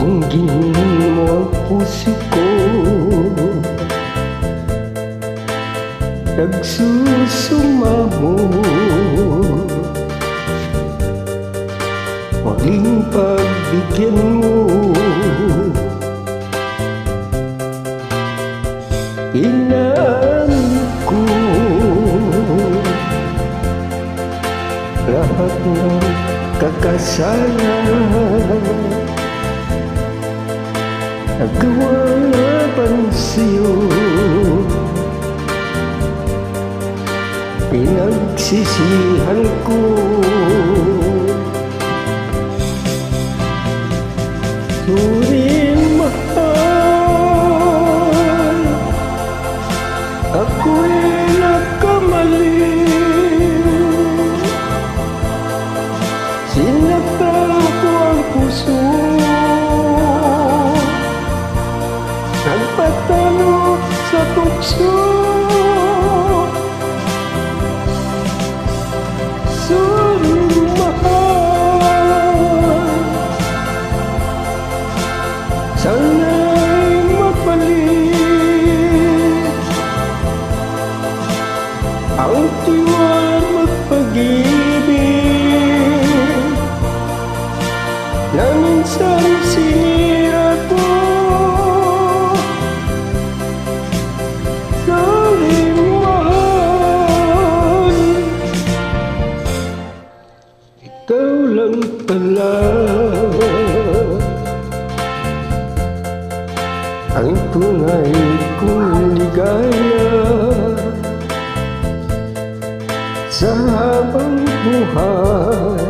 Tunggin mo ang puso ko, nagsusumamo. Muling pagbigyan mo, inaamin ko lahat ng kakasalan. Nagawa laban sa'yo, pinagsisihan ko. Suring mahal, ako'y nagkamali. Sinaktan ko ang puso, nagpatalo sa tukso. Suring mahal, sana'y magbalik ang tiwala't magpag-ibig na minsan sinira ko. Suring mahal, ikaw lang pala ang tunay kong ligaya sa habang buhay,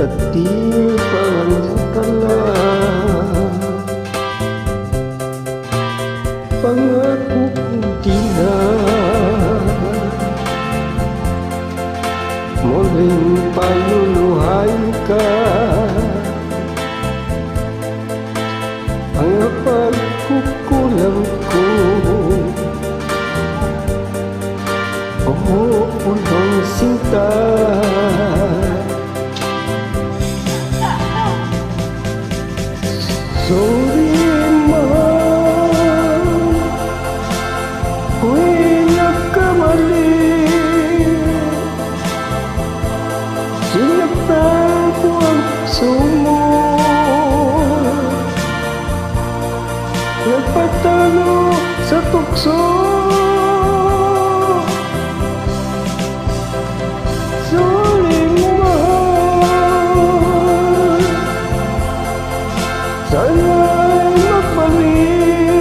at di pantalan. Pangako kong di na muling paluluhain ka. Ang pagkukulang ko, umuulong sinta. Suring mahal, ako'y nagkamali. Sinaktan ko ang puso mo, nagpatalo sa tukso. Suring mahal, sana'y magbalik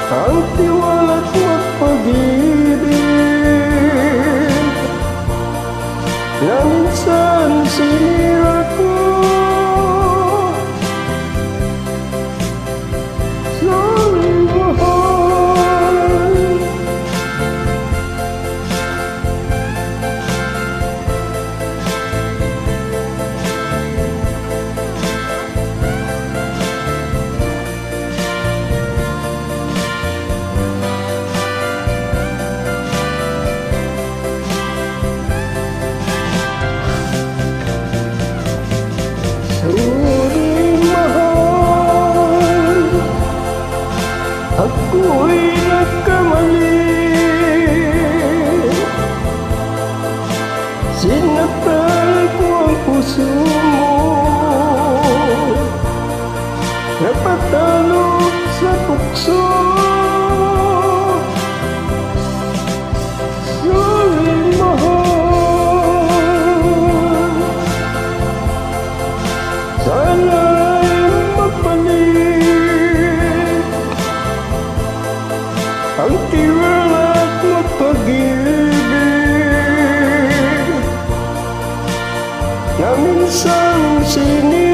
ang tiwala't magpag-ibig na minsan sinira ko. Suring mahal, suring mahal, ako'y nagkamali. Sinaktan ko ang puso mo, napatalo sa tukso. Suring mahal, sana'y magbalik ang tiwala't magpag-ibig na minsan sinira.